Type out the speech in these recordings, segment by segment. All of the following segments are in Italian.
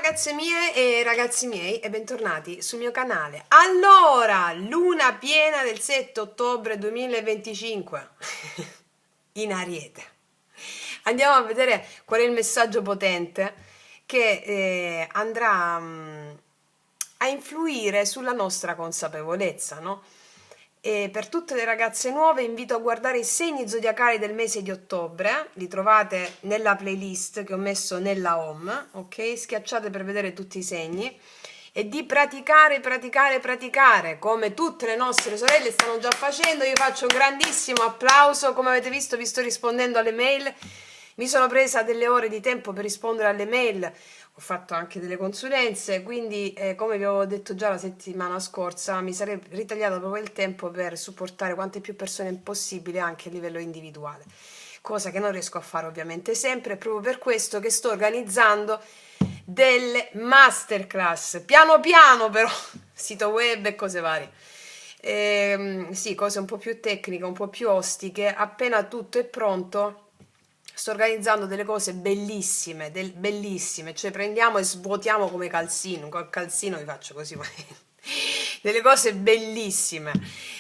ragazze mie e ragazzi miei e bentornati sul mio canale. Allora, luna piena del 7 ottobre 2025 in Ariete. Andiamo a vedere qual è il messaggio potente che andrà a influire sulla nostra consapevolezza, no? E per tutte le ragazze nuove invito a guardare i segni zodiacali del mese di ottobre, li trovate nella playlist che ho messo nella home, ok? Schiacciate per vedere tutti i segni e di praticare, come tutte le nostre sorelle stanno già facendo. Io faccio un grandissimo applauso, come avete visto vi sto rispondendo alle mail, mi sono presa delle ore di tempo per rispondere alle mail, ho fatto anche delle consulenze, quindi come vi avevo detto già la settimana scorsa, mi sarei ritagliato proprio il tempo per supportare quante più persone possibile anche a livello individuale, cosa che non riesco a fare ovviamente sempre, è proprio per questo che sto organizzando delle masterclass, piano piano però, sito web e cose varie. Sì, cose un po' più tecniche, un po' più ostiche, appena tutto è pronto sto organizzando delle cose bellissime, bellissime, cioè prendiamo e svuotiamo come calzino, col calzino vi faccio così, delle cose bellissime.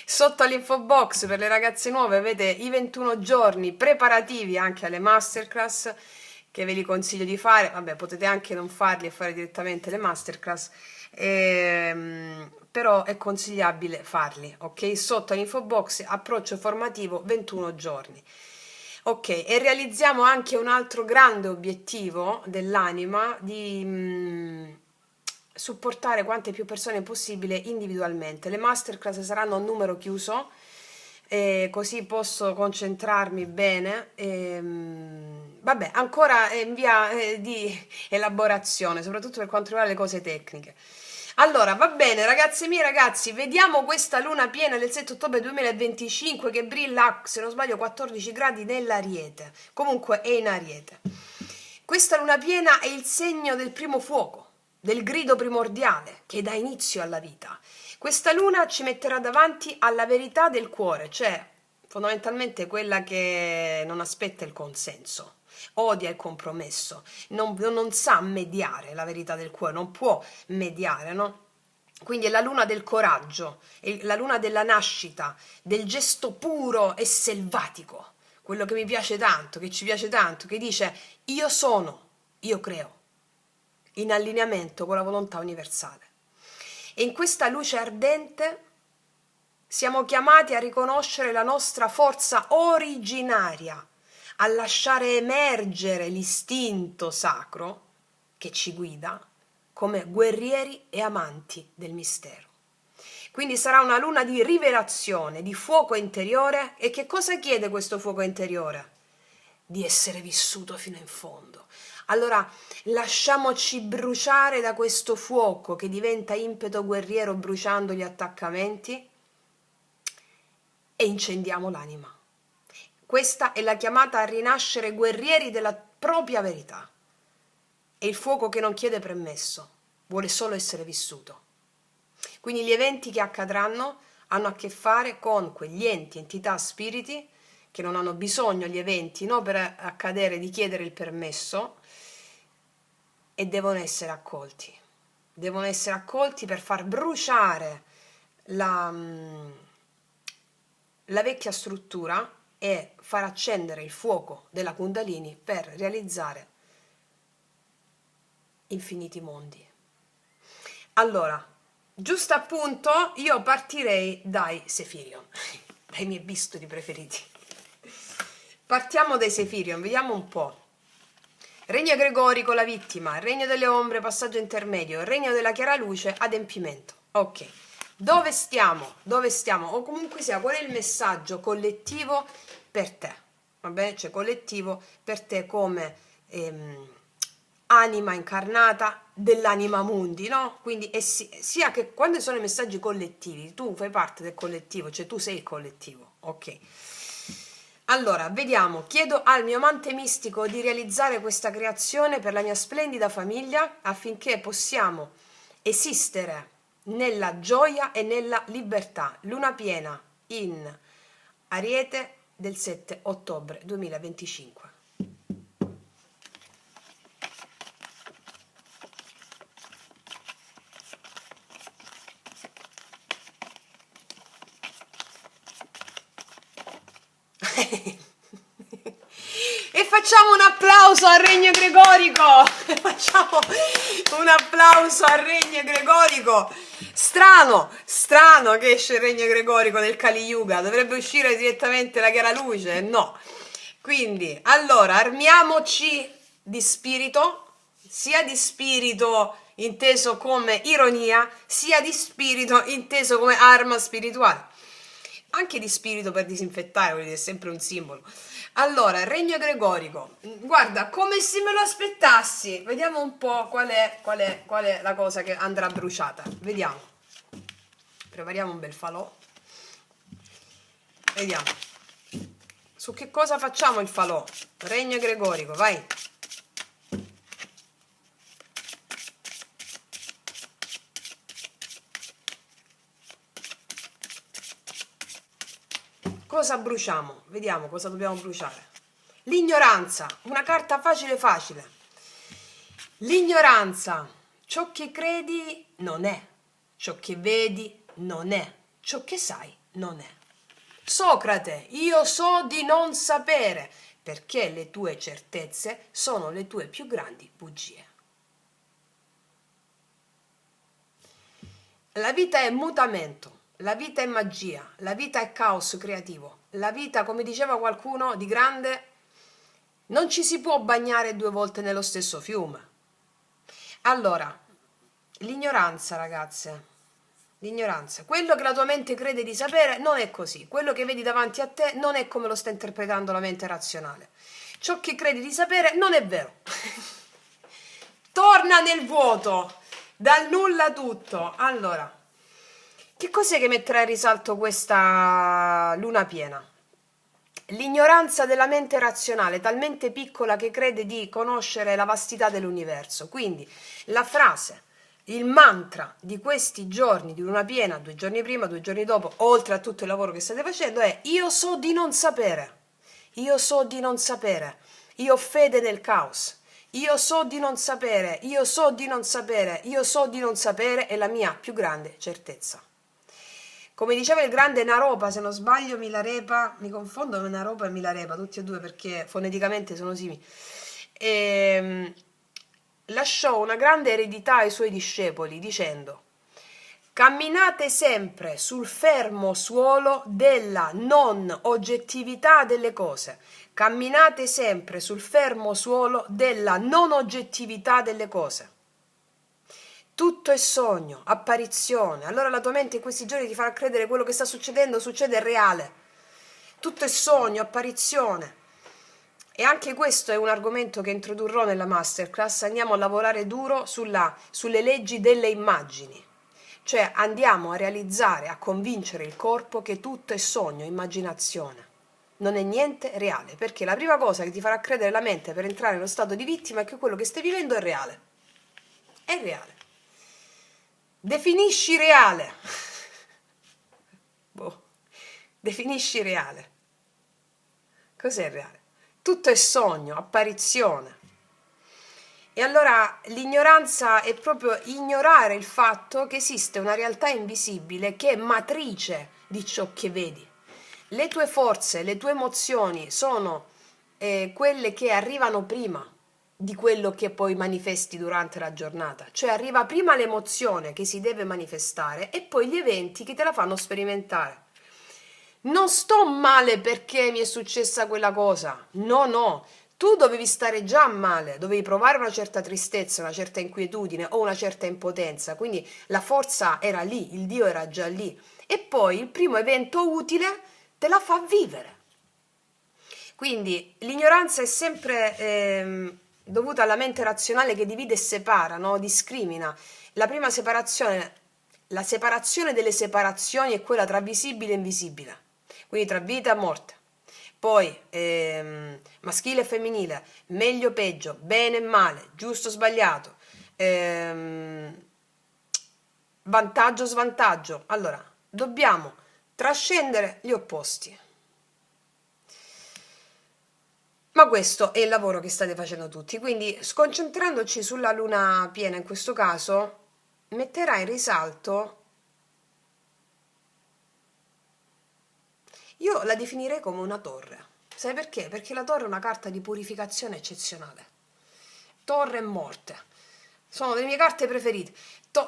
Sotto all'info box per le ragazze nuove avete i 21 giorni preparativi anche alle masterclass, che ve li consiglio di fare, vabbè potete anche non farli e fare direttamente le masterclass, però è consigliabile farli, ok? Sotto all'info box approccio formativo 21 giorni. Ok, e realizziamo anche un altro grande obiettivo dell'anima di supportare quante più persone possibile individualmente. Le masterclass saranno a numero chiuso, così posso concentrarmi bene. Vabbè, ancora in via di elaborazione, soprattutto per quanto riguarda le cose tecniche. Allora, va bene, ragazze mie, ragazzi, vediamo questa luna piena del 7 ottobre 2025 che brilla, se non sbaglio, 14 gradi nell'Ariete. Comunque è in Ariete. Questa luna piena è il segno del primo fuoco, del grido primordiale che dà inizio alla vita. Questa luna ci metterà davanti alla verità del cuore, cioè fondamentalmente quella che non aspetta il consenso, odia il compromesso, non sa mediare la verità del cuore, non può mediare, no? Quindi è la luna del coraggio, è la luna della nascita, del gesto puro e selvatico, quello che mi piace tanto, che ci piace tanto, che dice io sono, io creo, in allineamento con la volontà universale. E in questa luce ardente siamo chiamati a riconoscere la nostra forza originaria, a lasciare emergere l'istinto sacro che ci guida come guerrieri e amanti del mistero. Quindi sarà una luna di rivelazione, di fuoco interiore. E che cosa chiede questo fuoco interiore? Di essere vissuto fino in fondo. Allora lasciamoci bruciare da questo fuoco che diventa impeto guerriero bruciando gli attaccamenti e incendiamo l'anima. Questa è la chiamata a rinascere guerrieri della propria verità. È il fuoco che non chiede permesso, vuole solo essere vissuto. Quindi gli eventi che accadranno hanno a che fare con quegli enti, entità, spiriti che non hanno bisogno gli eventi, no, per accadere di chiedere il permesso, e devono essere accolti. Devono essere accolti per far bruciare la vecchia struttura e far accendere il fuoco della Kundalini per realizzare infiniti mondi. Allora, giusto appunto, io partirei dai Sefirion, dai miei bisturi preferiti. Partiamo dai Sefirion, vediamo un po'. Regno gregorico, la vittima, regno delle ombre, passaggio intermedio, regno della chiara luce, adempimento. Ok, dove stiamo? Dove stiamo? O comunque sia, qual è il messaggio collettivo per te? Vabbè, cioè collettivo per te come anima incarnata dell'anima mundi, no? Quindi sia che quando sono i messaggi collettivi, tu fai parte del collettivo, cioè tu sei il collettivo, ok? Allora, vediamo, chiedo al mio amante mistico di realizzare questa creazione per la mia splendida famiglia affinché possiamo esistere nella gioia e nella libertà. Luna piena in Ariete del 7 ottobre 2025. E facciamo un applauso al Regno Gregorico! Facciamo un applauso al Regno Gregorico! Strano che esce il Regno Gregorico nel Kali Yuga, dovrebbe uscire direttamente la chiara luce, no. Quindi, allora, armiamoci di spirito, sia di spirito inteso come ironia, sia di spirito inteso come arma spirituale. Anche di spirito per disinfettare, vuol dire, è sempre un simbolo. Allora, il Regno Gregorico, guarda, come se me lo aspettassi. Vediamo un po' qual è la cosa che andrà bruciata. Vediamo. Prepariamo un bel falò. Vediamo. Su che cosa facciamo il falò? Regno Gregorico, vai. Cosa bruciamo? Vediamo cosa dobbiamo bruciare. L'ignoranza, una carta facile facile. L'ignoranza, ciò che credi non è, ciò che vedi non è, ciò che sai non è. Socrate, io so di non sapere, perché le tue certezze sono le tue più grandi bugie. La vita è mutamento. La vita è magia, la vita è caos creativo, la vita, come diceva qualcuno di grande, non ci si può bagnare 2 volte nello stesso fiume. Allora, l'ignoranza, ragazze, l'ignoranza, quello che la tua mente crede di sapere non è così, quello che vedi davanti a te non è come lo sta interpretando la mente razionale, ciò che credi di sapere non è vero. Torna nel vuoto, dal nulla tutto. Allora, che cos'è che metterà in risalto questa luna piena? L'ignoranza della mente razionale, talmente piccola che crede di conoscere la vastità dell'universo. Quindi la frase, il mantra di questi giorni di luna piena, 2 giorni prima, 2 giorni dopo, oltre a tutto il lavoro che state facendo, è: io so di non sapere, io so di non sapere, io ho fede nel caos, io so di non sapere, io so di non sapere, io so di non sapere, è la mia più grande certezza. Come diceva il grande Naropa, se non sbaglio, Milarepa, mi confondo con Naropa e Milarepa, tutti e due perché foneticamente sono simili. Lasciò una grande eredità ai suoi discepoli dicendo: camminate sempre sul fermo suolo della non oggettività delle cose. Camminate sempre sul fermo suolo della non oggettività delle cose. Tutto è sogno, apparizione. Allora la tua mente in questi giorni ti farà credere che quello che sta succedendo succede reale. Tutto è sogno, apparizione. E anche questo è un argomento che introdurrò nella masterclass. Andiamo a lavorare duro sulle leggi delle immagini. Cioè andiamo a realizzare, a convincere il corpo che tutto è sogno, immaginazione. Non è niente reale, perché la prima cosa che ti farà credere la mente per entrare nello stato di vittima è che quello che stai vivendo è reale. È reale. Definisci reale. Boh. Definisci reale. Cos'è reale? Tutto è sogno, apparizione. E allora l'ignoranza è proprio ignorare il fatto che esiste una realtà invisibile che è matrice di ciò che vedi. Le tue forze, le tue emozioni sono quelle che arrivano prima di quello che poi manifesti durante la giornata. Cioè arriva prima l'emozione che si deve manifestare e poi gli eventi che te la fanno sperimentare. Non sto male perché mi è successa quella cosa. No, no. Tu dovevi stare già male, dovevi provare una certa tristezza, una certa inquietudine o una certa impotenza. Quindi la forza era lì, il Dio era già lì. E poi il primo evento utile te la fa vivere. Quindi l'ignoranza è sempre dovuta alla mente razionale che divide e separa, no? Discrimina. La prima separazione, la separazione delle separazioni è quella tra visibile e invisibile, quindi tra vita e morte. Poi maschile e femminile, meglio peggio, bene e male, giusto sbagliato, vantaggio svantaggio. Allora, dobbiamo trascendere gli opposti. Ma questo è il lavoro che state facendo tutti, quindi sconcentrandoci sulla luna piena in questo caso, metterà in risalto, io la definirei come una torre. Sai perché? Perché la torre è una carta di purificazione eccezionale. Torre e morte sono le mie carte preferite.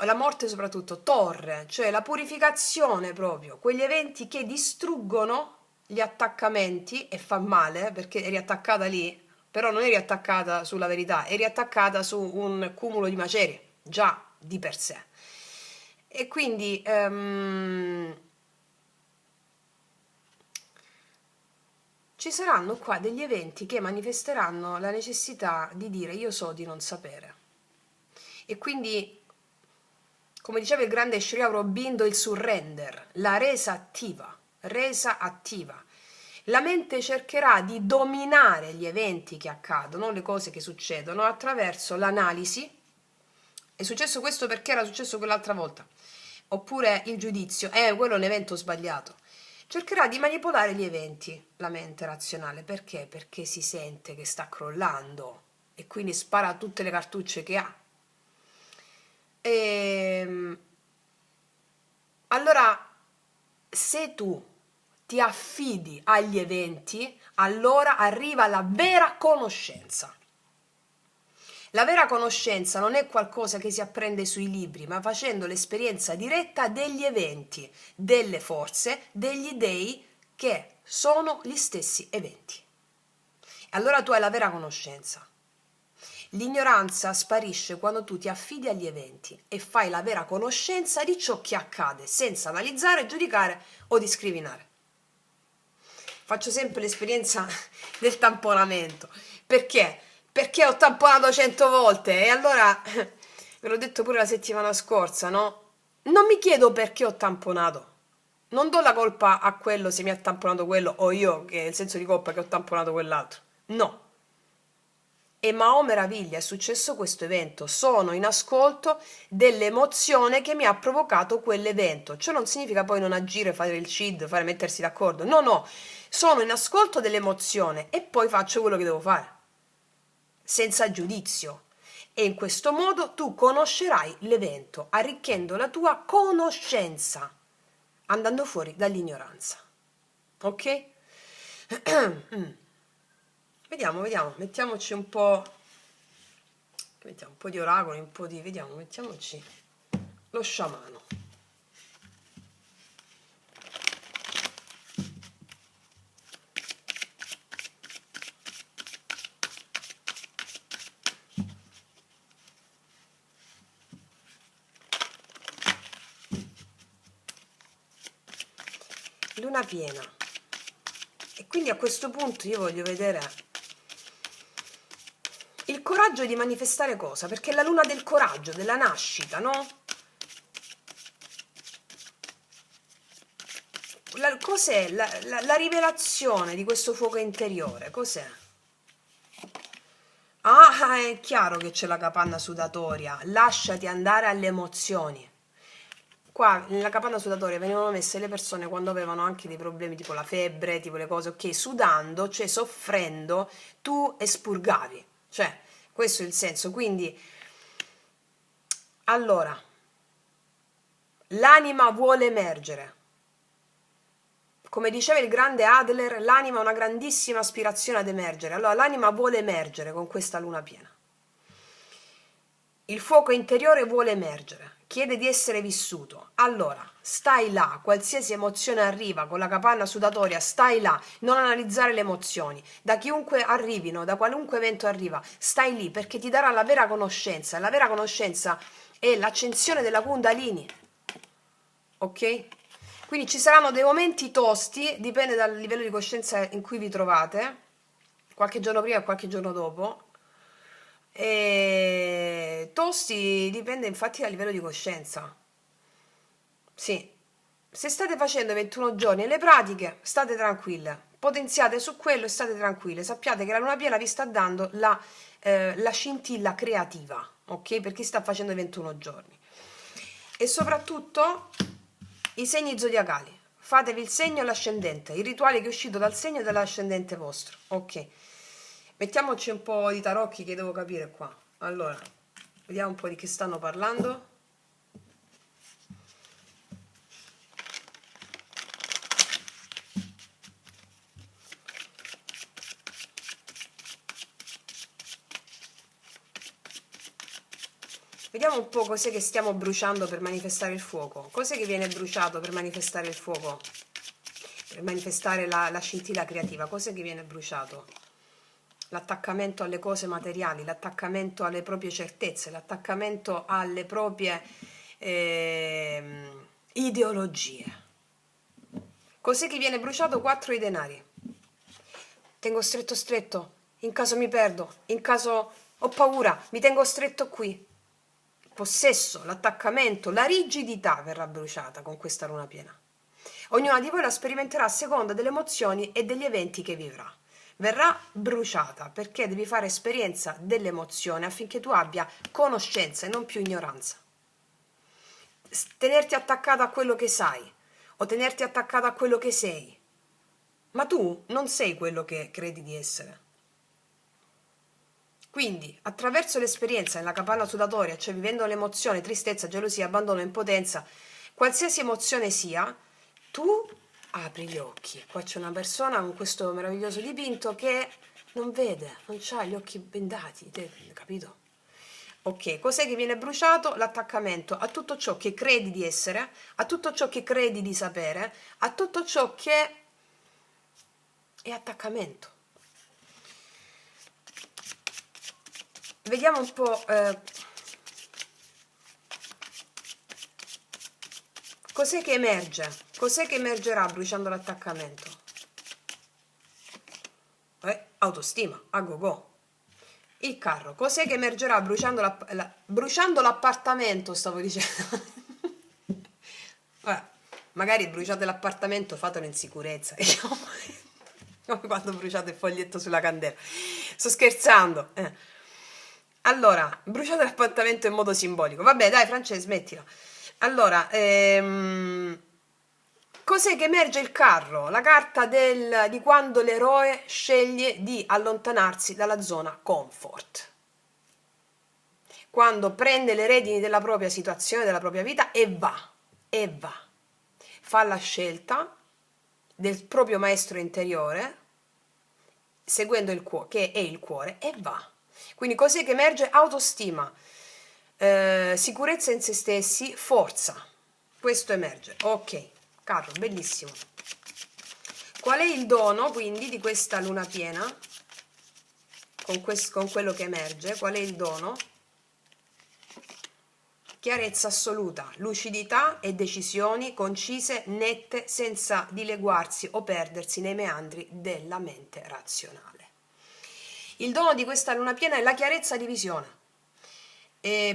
La morte soprattutto, torre, cioè la purificazione proprio, quegli eventi che distruggono gli attaccamenti e fa male perché eri attaccata lì, però non eri attaccata sulla verità, eri attaccata su un cumulo di macerie, già di per sé. E quindi ci saranno qua degli eventi che manifesteranno la necessità di dire io so di non sapere. E quindi, come diceva il grande Sri Aurobindo, il surrender, la resa attiva, resa attiva. La mente cercherà di dominare gli eventi che accadono, le cose che succedono, attraverso l'analisi. È successo questo perché era successo quell'altra volta. Oppure il giudizio, quello è un evento sbagliato. Cercherà di manipolare gli eventi, la mente razionale. Perché? Perché si sente che sta crollando e quindi spara tutte le cartucce che ha. Allora, se tu ti affidi agli eventi, allora arriva la vera conoscenza. La vera conoscenza non è qualcosa che si apprende sui libri, ma facendo l'esperienza diretta degli eventi, delle forze, degli dei che sono gli stessi eventi. Allora tu hai la vera conoscenza. L'ignoranza sparisce quando tu ti affidi agli eventi e fai la vera conoscenza di ciò che accade, senza analizzare, giudicare o discriminare. Faccio sempre l'esperienza del tamponamento. Perché? Perché ho tamponato 100 volte e allora, ve l'ho detto pure la settimana scorsa, no? Non mi chiedo perché ho tamponato. Non do la colpa a quello se mi ha tamponato quello o io, che è il senso di colpa che ho tamponato quell'altro. No. E ma oh meraviglia, è successo questo evento, sono in ascolto dell'emozione che mi ha provocato quell'evento. Ciò non significa poi non agire, fare il CID, fare mettersi d'accordo. No, no, sono in ascolto dell'emozione e poi faccio quello che devo fare, senza giudizio. E in questo modo tu conoscerai l'evento, arricchendo la tua conoscenza, andando fuori dall'ignoranza. Ok? Vediamo, mettiamoci un po'. Mettiamo un po' di oracoli, un po' di. Vediamo, mettiamoci lo sciamano. Luna piena. E quindi a questo punto io voglio vedere il coraggio di manifestare cosa? Perché è la luna del coraggio, della nascita, no? Cos'è la rivelazione di questo fuoco interiore? Cos'è? Ah, è chiaro che c'è la capanna sudatoria. Lasciati andare alle emozioni. Qua nella capanna sudatoria venivano messe le persone quando avevano anche dei problemi tipo la febbre, tipo le cose, ok, sudando, cioè soffrendo, tu espurgavi. Cioè, questo è il senso. Quindi, allora, l'anima vuole emergere. Come diceva il grande Adler, l'anima ha una grandissima aspirazione ad emergere. Allora, l'anima vuole emergere con questa luna piena. Il fuoco interiore vuole emergere, chiede di essere vissuto. Allora, stai là, qualsiasi emozione arriva con la capanna sudatoria, stai là, non analizzare le emozioni. Da chiunque arrivino, da qualunque evento arriva, stai lì perché ti darà la vera conoscenza. La vera conoscenza è l'accensione della Kundalini. Ok? Quindi ci saranno dei momenti tosti, dipende dal livello di coscienza in cui vi trovate, qualche giorno prima e qualche giorno dopo. E tosti dipende infatti dal livello di coscienza. Sì, se state facendo 21 giorni le pratiche, state tranquille, potenziate su quello e state tranquille. Sappiate che la luna piena vi sta dando la scintilla creativa, ok? Per chi sta facendo 21 giorni. E soprattutto i segni zodiacali. Fatevi il segno e l'ascendente, il rituale che è uscito dal segno dell'ascendente vostro. Ok. Mettiamoci un po' di tarocchi che devo capire qua. Allora, vediamo un po' di che stanno parlando. Vediamo un po' cos'è che stiamo bruciando per manifestare il fuoco. Cos'è che viene bruciato per manifestare il fuoco? Per manifestare la scintilla creativa. Cos'è che viene bruciato? L'attaccamento alle cose materiali, l'attaccamento alle proprie certezze, l'attaccamento alle proprie ideologie. Cos'è che viene bruciato? 4 i denari. Tengo stretto stretto, in caso mi perdo, in caso ho paura, mi tengo stretto qui. Possesso, l'attaccamento, la rigidità verrà bruciata con questa luna piena. Ognuna di voi la sperimenterà a seconda delle emozioni e degli eventi che vivrà. Verrà bruciata perché devi fare esperienza dell'emozione affinché tu abbia conoscenza e non più ignoranza. Tenerti attaccato a quello che sai o tenerti attaccato a quello che sei. Ma tu non sei quello che credi di essere. Quindi, attraverso l'esperienza nella capanna sudatoria, cioè vivendo l'emozione, tristezza, gelosia, abbandono, impotenza, qualsiasi emozione sia, tu apri gli occhi. Qua c'è una persona con questo meraviglioso dipinto che non vede, non ha gli occhi bendati, capito? Ok, cos'è che viene bruciato? L'attaccamento a tutto ciò che credi di essere, a tutto ciò che credi di sapere, a tutto ciò che è attaccamento. Vediamo un po' cos'è che emerge, cos'è che emergerà bruciando l'attaccamento? Autostima, a go go. Il carro, cos'è che emergerà bruciando l'appartamento, stavo dicendo. Magari bruciate l'appartamento, fatelo in sicurezza, diciamo. Come quando bruciate il foglietto sulla candela. Sto scherzando. Allora, bruciate l'appartamento in modo simbolico. Vabbè, dai, Francesca, smettila. Allora, cos'è che emerge il carro? La carta di quando l'eroe sceglie di allontanarsi dalla zona comfort. Quando prende le redini della propria situazione, della propria vita e va. Fa la scelta del proprio maestro interiore, seguendo il cuore, che è il cuore, e va. Quindi cos'è che emerge? Autostima, sicurezza in se stessi, forza. Questo emerge. Ok, carro, bellissimo. Qual è il dono quindi di questa luna piena? Con quello che emerge, qual è il dono? Chiarezza assoluta, lucidità e decisioni concise, nette, senza dileguarsi o perdersi nei meandri della mente razionale. Il dono di questa luna piena è la chiarezza di visione.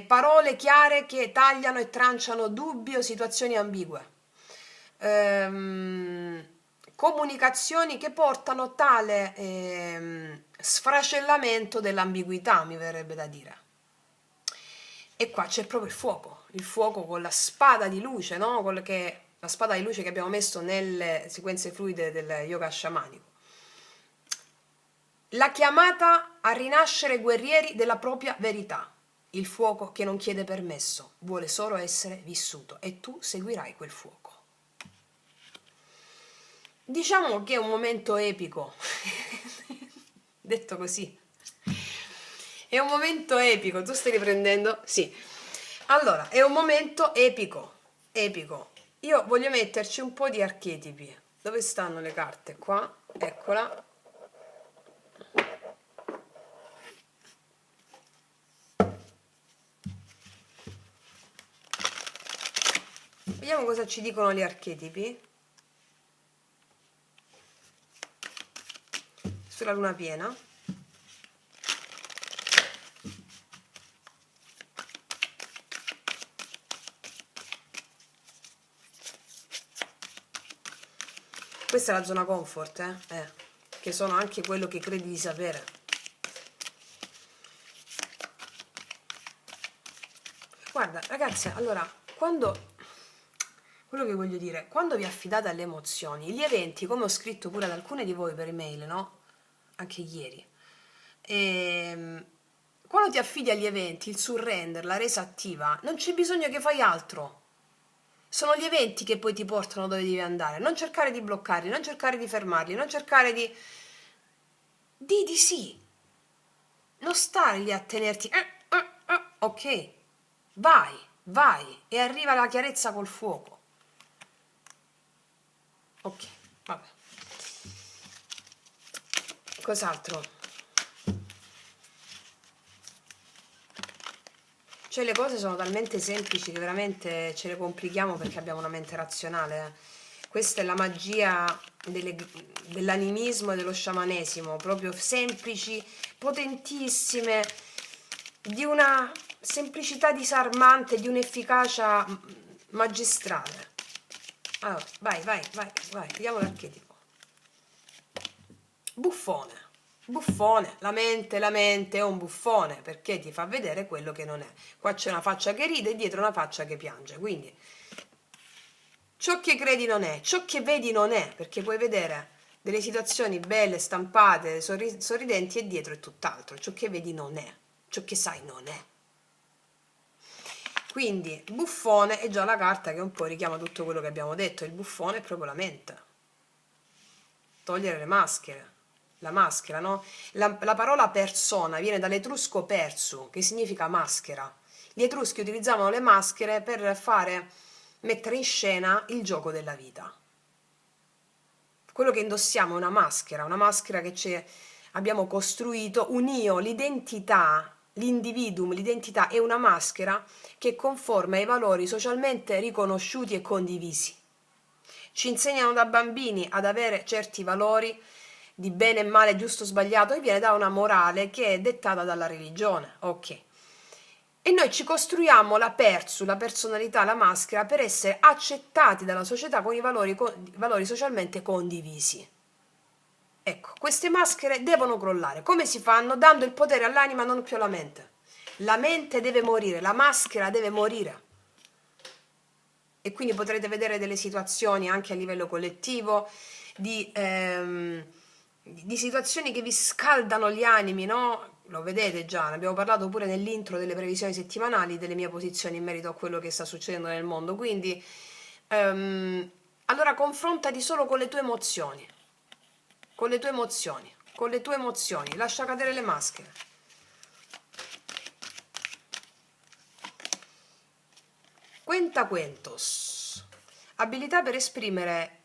Parole chiare che tagliano e tranciano dubbi o situazioni ambigue. Comunicazioni che portano tale sfracellamento dell'ambiguità, mi verrebbe da dire. E qua c'è proprio il fuoco con la spada di luce, no? La spada di luce che abbiamo messo nelle sequenze fluide del yoga sciamanico. La chiamata a rinascere guerrieri della propria verità. Il fuoco che non chiede permesso, vuole solo essere vissuto e tu seguirai quel fuoco. Diciamo che è un momento epico, detto così. È un momento epico, tu stai riprendendo? Sì. Allora, è un momento epico. Io voglio metterci un po' di archetipi. Dove stanno le carte? Qua, eccola. Vediamo cosa ci dicono gli archetipi sulla luna piena. Questa è la zona comfort, che sono anche quello che credi di sapere. Guarda, ragazze, allora, quello che voglio dire, quando vi affidate alle emozioni, gli eventi, come ho scritto pure ad alcune di voi per email, no? Anche ieri, quando ti affidi agli eventi, il surrender, la resa attiva, non c'è bisogno che fai altro. Sono gli eventi che poi ti portano dove devi andare. Non cercare di bloccarli, non cercare di fermarli, non cercare di... Di sì. Non stare lì a tenerti... Ok. vai, vai, e arriva la chiarezza col fuoco. Ok, vabbè. Cos'altro? Cioè le cose sono talmente semplici che veramente ce le complichiamo perché abbiamo una mente razionale. Questa è la magia dell'animismo e dello sciamanesimo, proprio semplici, potentissime, di una semplicità disarmante, di un'efficacia magistrale. Allora, vai, vai, vai, vai, vediamo l'archetipo. Buffone. Buffone, la mente è un buffone perché ti fa vedere quello che non è. Qua c'è una faccia che ride e dietro una faccia che piange, quindi ciò che credi non è, ciò che vedi non è, perché puoi vedere delle situazioni belle, stampate, sorridenti e dietro è tutt'altro, ciò che vedi non è, ciò che sai non è. Quindi buffone è già la carta che un po' richiama tutto quello che abbiamo detto, il buffone è proprio la mente. Togliere le maschere. La maschera, no? La parola persona viene dall'etrusco persu, che significa maschera. Gli etruschi utilizzavano le maschere per mettere in scena il gioco della vita. Quello che indossiamo è una maschera che abbiamo costruito, un io, l'identità, l'individuum, l'identità è una maschera che conforma ai valori socialmente riconosciuti e condivisi. Ci insegnano da bambini ad avere certi valori di bene e male, giusto o sbagliato, e viene da una morale che è dettata dalla religione. Ok. E noi ci costruiamo la personalità, la maschera per essere accettati dalla società con i valori socialmente condivisi. Ecco, queste maschere devono crollare. Come si fanno? Dando il potere all'anima, non più alla mente. La mente deve morire, la maschera deve morire. E quindi potrete vedere delle situazioni anche a livello collettivo, di situazioni che vi scaldano gli animi, no? Lo vedete già, ne abbiamo parlato pure nell'intro delle previsioni settimanali, delle mie posizioni in merito a quello che sta succedendo nel mondo. Quindi, allora confrontati solo con le tue emozioni, con le tue emozioni, con le tue emozioni, lascia cadere le maschere. Cuentacuentos. Abilità per esprimere,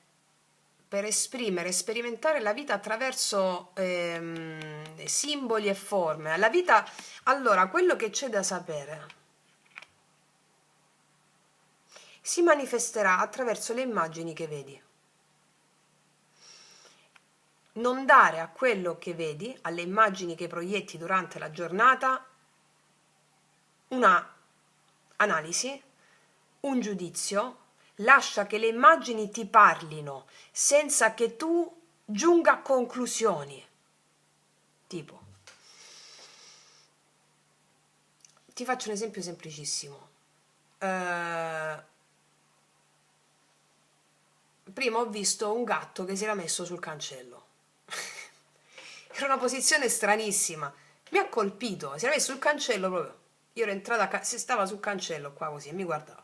sperimentare la vita attraverso simboli e forme. La vita, allora, quello che c'è da sapere si manifesterà attraverso le immagini che vedi. Non dare a quello che vedi, alle immagini che proietti durante la giornata, una analisi, un giudizio, lascia che le immagini ti parlino senza che tu giunga a conclusioni. Tipo, ti faccio un esempio semplicissimo. Prima ho visto un gatto che si era messo sul cancello. Era una posizione stranissima. Mi ha colpito, si era messo sul cancello proprio. Io ero entrata a casa, si stava sul cancello qua così e mi guardava.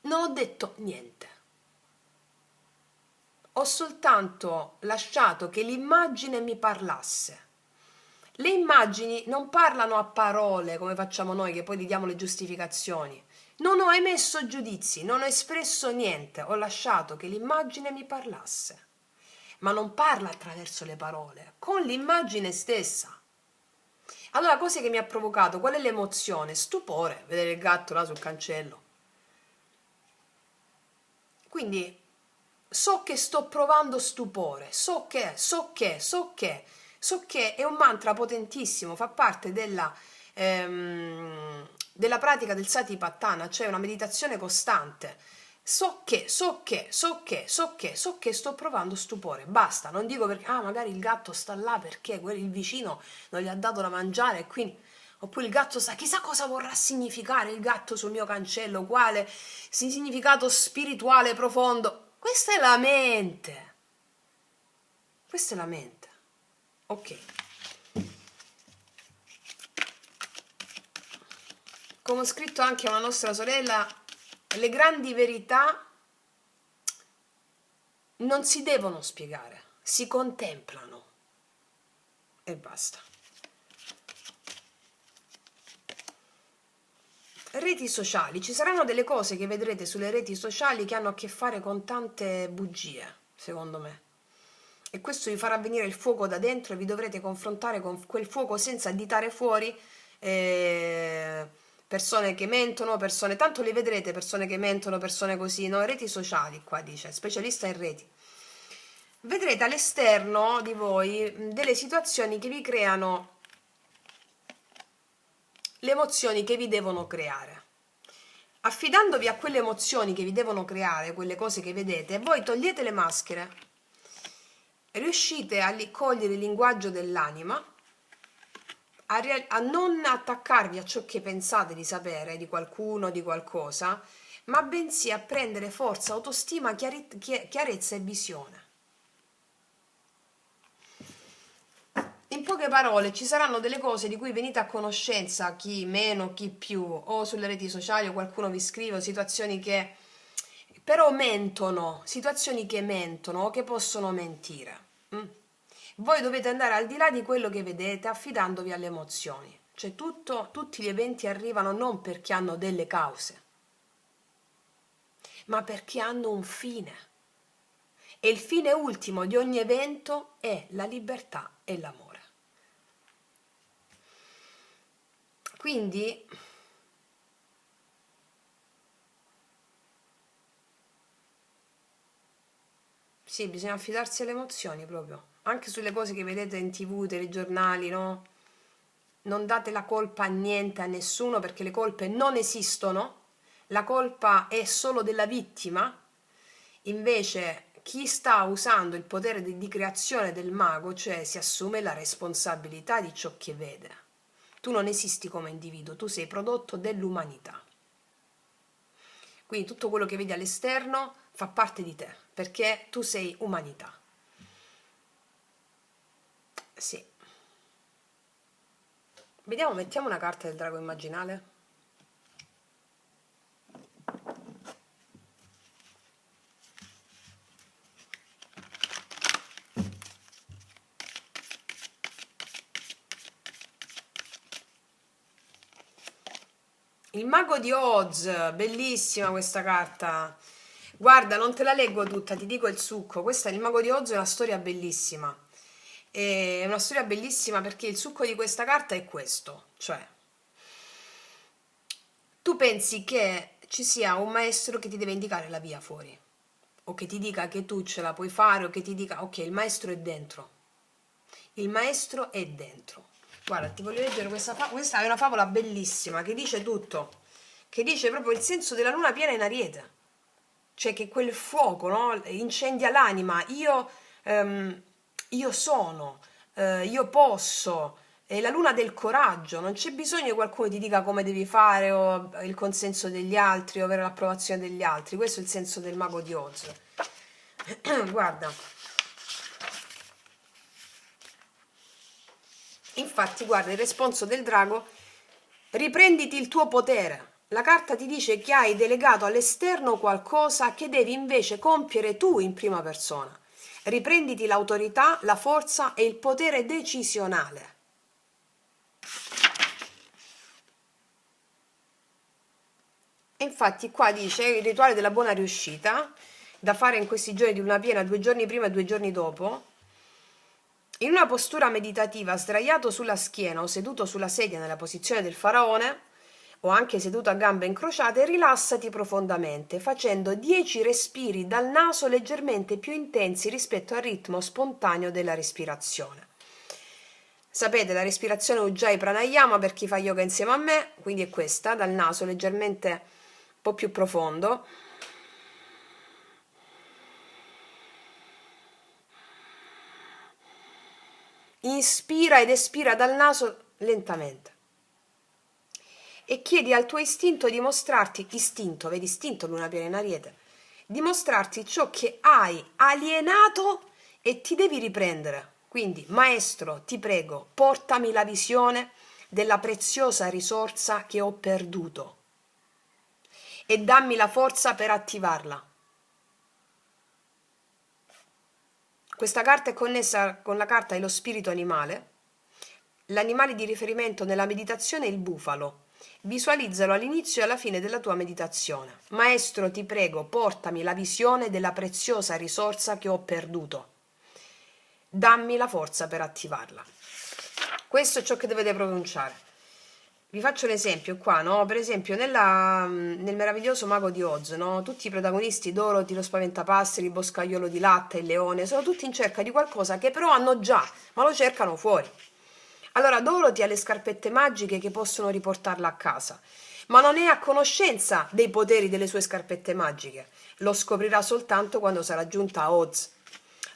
Non ho detto niente. Ho soltanto lasciato che l'immagine mi parlasse. Le immagini non parlano a parole come facciamo noi, che poi gli diamo le giustificazioni. Non ho emesso giudizi, non ho espresso niente, ho lasciato che l'immagine mi parlasse. Ma non parla attraverso le parole, con l'immagine stessa. Allora, cosa che mi ha provocato? Qual è l'emozione? Stupore, vedere il gatto là sul cancello. Quindi so che sto provando stupore, so che è un mantra potentissimo, fa parte della pratica del Satipatthana, cioè una meditazione costante. So che sto provando stupore, basta, non dico perché, magari il gatto sta là perché il vicino non gli ha dato da mangiare e quindi, oppure il gatto chissà cosa vorrà significare il gatto sul mio cancello, quale significato spirituale profondo. Questa è la mente. Questa è la mente. Ok. Come ho scritto anche a una nostra sorella, le grandi verità non si devono spiegare, si contemplano. E basta. Reti sociali, ci saranno delle cose che vedrete sulle reti sociali che hanno a che fare con tante bugie, secondo me. E questo vi farà venire il fuoco da dentro e vi dovrete confrontare con quel fuoco senza additare fuori eh, persone che mentono, persone, tanto le vedrete, persone che mentono, persone così, no? Reti sociali, qua dice, specialista in reti. Vedrete all'esterno di voi delle situazioni che vi creano le emozioni che vi devono creare. Affidandovi a quelle emozioni che vi devono creare, quelle cose che vedete, voi togliete le maschere, riuscite a cogliere il linguaggio dell'anima, a non attaccarvi a ciò che pensate di sapere di qualcuno, di qualcosa, ma bensì a prendere forza, autostima, chiarezza e visione. In poche parole, ci saranno delle cose di cui venite a conoscenza, chi meno, chi più, o sulle reti sociali o qualcuno vi scrive, o situazioni che però mentono, situazioni che mentono o che possono mentire. Voi dovete andare al di là di quello che vedete affidandovi alle emozioni. Cioè tutti gli eventi arrivano non perché hanno delle cause, ma perché hanno un fine. E il fine ultimo di ogni evento è la libertà e l'amore. Quindi sì, bisogna affidarsi alle emozioni proprio, anche sulle cose che vedete in TV, telegiornali, no? Non date la colpa a niente, a nessuno, perché le colpe non esistono, la colpa è solo della vittima. Invece chi sta usando il potere di creazione del mago, cioè si assume la responsabilità di ciò che vede. Tu non esisti come individuo, tu sei prodotto dell'umanità. Quindi tutto quello che vedi all'esterno fa parte di te, perché tu sei umanità. Sì. Vediamo, mettiamo una carta del drago immaginale. Il mago di Oz, bellissima questa carta. Guarda, non te la leggo tutta, ti dico il succo. Questa, il mago di Oz, è una storia bellissima. È una storia bellissima perché il succo di questa carta è questo, cioè tu pensi che ci sia un maestro che ti deve indicare la via fuori, o che ti dica che tu ce la puoi fare, o che ti dica ok, il maestro è dentro. Il maestro è dentro. Guarda, ti voglio leggere questa è una favola bellissima che dice tutto, che dice proprio il senso della luna piena in Ariete, cioè che quel fuoco, no, incendia l'anima. Io sono, io posso, è la luna del coraggio, non c'è bisogno che qualcuno ti dica come devi fare o il consenso degli altri o avere l'approvazione degli altri. Questo è il senso del mago di Oz. Guarda, infatti, guarda, il responso del drago: riprenditi il tuo potere. La carta ti dice che hai delegato all'esterno qualcosa che devi invece compiere tu in prima persona. Riprenditi l'autorità, la forza e il potere decisionale. E infatti qua dice il rituale della buona riuscita, da fare in questi giorni di luna piena, 2 giorni prima e 2 giorni dopo. In una postura meditativa, sdraiato sulla schiena o seduto sulla sedia nella posizione del faraone, o anche seduto a gambe incrociate, rilassati profondamente, facendo 10 respiri dal naso leggermente più intensi rispetto al ritmo spontaneo della respirazione. Sapete, la respirazione Ujjayi Pranayama, per chi fa yoga insieme a me, quindi è questa, dal naso leggermente un po' più profondo. Inspira ed espira dal naso lentamente. E chiedi al tuo istinto di mostrarti, istinto, vedi istinto luna piena in Ariete, di mostrarti ciò che hai alienato e ti devi riprendere. Quindi, maestro, ti prego, portami la visione della preziosa risorsa che ho perduto e dammi la forza per attivarla. Questa carta è connessa con la carta dello spirito animale. L'animale di riferimento nella meditazione è il bufalo. Visualizzalo all'inizio e alla fine della tua meditazione. Maestro, ti prego, portami la visione della preziosa risorsa che ho perduto. Dammi la forza per attivarla. Questo è ciò che dovete pronunciare. Vi faccio un esempio qua, no? Per esempio nel meraviglioso Mago di Oz, no? Tutti i protagonisti, Dorothy, lo spaventapasseri, il boscaiolo di latta, il leone, sono tutti in cerca di qualcosa che però hanno già, ma lo cercano fuori. Allora Dorothy ha le scarpette magiche che possono riportarla a casa, ma non è a conoscenza dei poteri delle sue scarpette magiche. Lo scoprirà soltanto quando sarà giunta a Oz.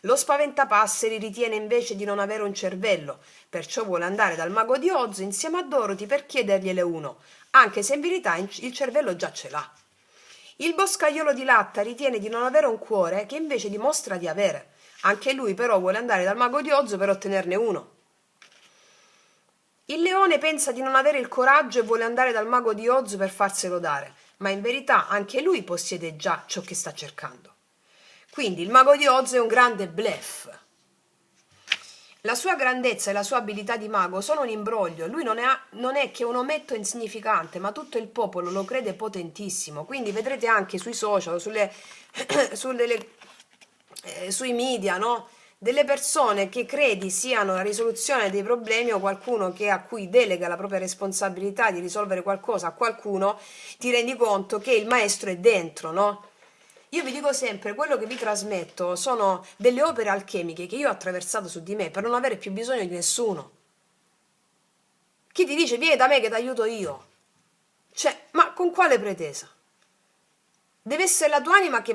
Lo spaventapasseri ritiene invece di non avere un cervello, perciò vuole andare dal mago di Oz insieme a Dorothy per chiedergliene uno, anche se in verità il cervello già ce l'ha. Il boscaiolo di latta ritiene di non avere un cuore che invece dimostra di avere. Anche lui però vuole andare dal mago di Oz per ottenerne uno. Il leone pensa di non avere il coraggio e vuole andare dal mago di Oz per farselo dare, ma in verità anche lui possiede già ciò che sta cercando. Quindi il mago di Oz è un grande bluff. La sua grandezza e la sua abilità di mago sono un imbroglio. Lui non è che un ometto insignificante, ma tutto il popolo lo crede potentissimo. Quindi vedrete anche sui social, sui media, no? Delle persone che credi siano la risoluzione dei problemi o qualcuno a cui delega la propria responsabilità di risolvere qualcosa a qualcuno, ti rendi conto che il maestro è dentro, no? Io vi dico sempre, quello che vi trasmetto sono delle opere alchemiche che io ho attraversato su di me per non avere più bisogno di nessuno. Chi ti dice vieni da me che ti aiuto io? Cioè, ma con quale pretesa? Deve essere la tua anima che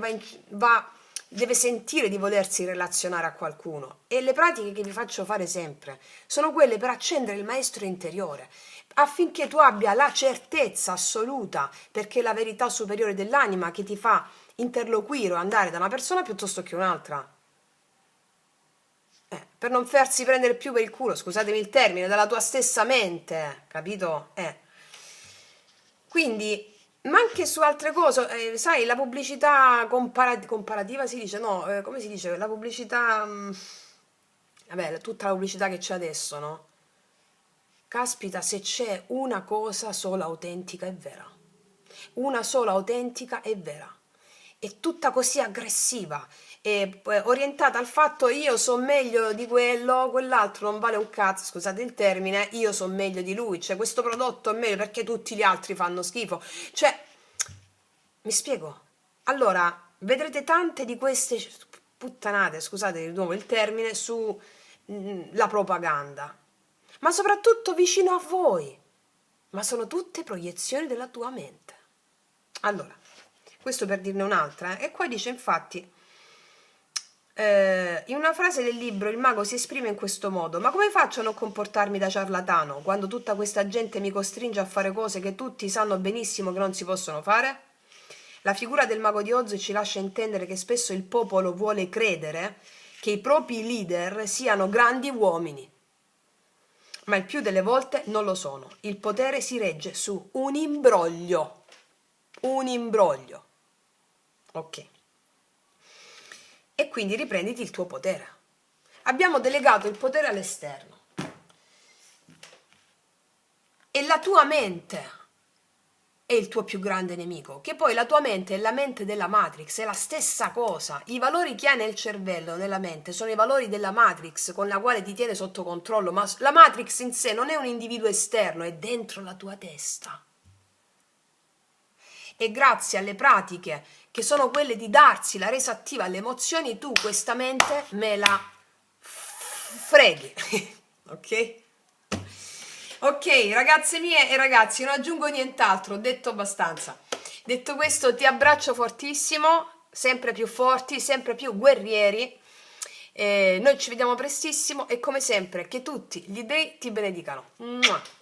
deve sentire di volersi relazionare a qualcuno. E le pratiche che vi faccio fare sempre sono quelle per accendere il maestro interiore, affinché tu abbia la certezza assoluta, perché è la verità superiore dell'anima che ti fa interloquire o andare da una persona piuttosto che un'altra. Per non farsi prendere più per il culo, scusatemi il termine, dalla tua stessa mente, capito? Quindi, ma anche su altre cose, sai, la pubblicità comparativa si dice, no, come si dice? La pubblicità, vabbè, tutta la pubblicità che c'è adesso, no? Caspita, se c'è una cosa sola autentica e vera. Una sola autentica e vera. È tutta così aggressiva, è orientata al fatto io so meglio di quell'altro non vale un cazzo, scusate il termine, io so meglio di lui, cioè questo prodotto è meglio perché tutti gli altri fanno schifo. Cioè, mi spiego? Allora, vedrete tante di queste puttanate, scusate di nuovo il termine, su la propaganda, ma soprattutto vicino a voi, ma sono tutte proiezioni della tua mente. Allora, questo per dirne un'altra, e qua dice infatti, in una frase del libro il mago si esprime in questo modo: ma come faccio a non comportarmi da ciarlatano quando tutta questa gente mi costringe a fare cose che tutti sanno benissimo che non si possono fare? La figura del mago di Oz ci lascia intendere che spesso il popolo vuole credere che i propri leader siano grandi uomini, ma il più delle volte non lo sono. Il potere si regge su un imbroglio. Un imbroglio. Ok. E quindi riprenditi il tuo potere. Abbiamo delegato il potere all'esterno. E la tua mente è il tuo più grande nemico, che poi la tua mente è la mente della Matrix, è la stessa cosa. I valori che hai nel cervello, nella mente, sono i valori della Matrix con la quale ti tiene sotto controllo, ma la Matrix in sé non è un individuo esterno, è dentro la tua testa. E grazie alle pratiche, che sono quelle di darsi la resa attiva alle emozioni, tu questa mente me la freghi. Ok? Ok, ragazze mie e ragazzi, non aggiungo nient'altro, ho detto abbastanza. Detto questo, ti abbraccio fortissimo, sempre più forti, sempre più guerrieri. Noi ci vediamo prestissimo e come sempre che tutti gli dei ti benedicano. Mua.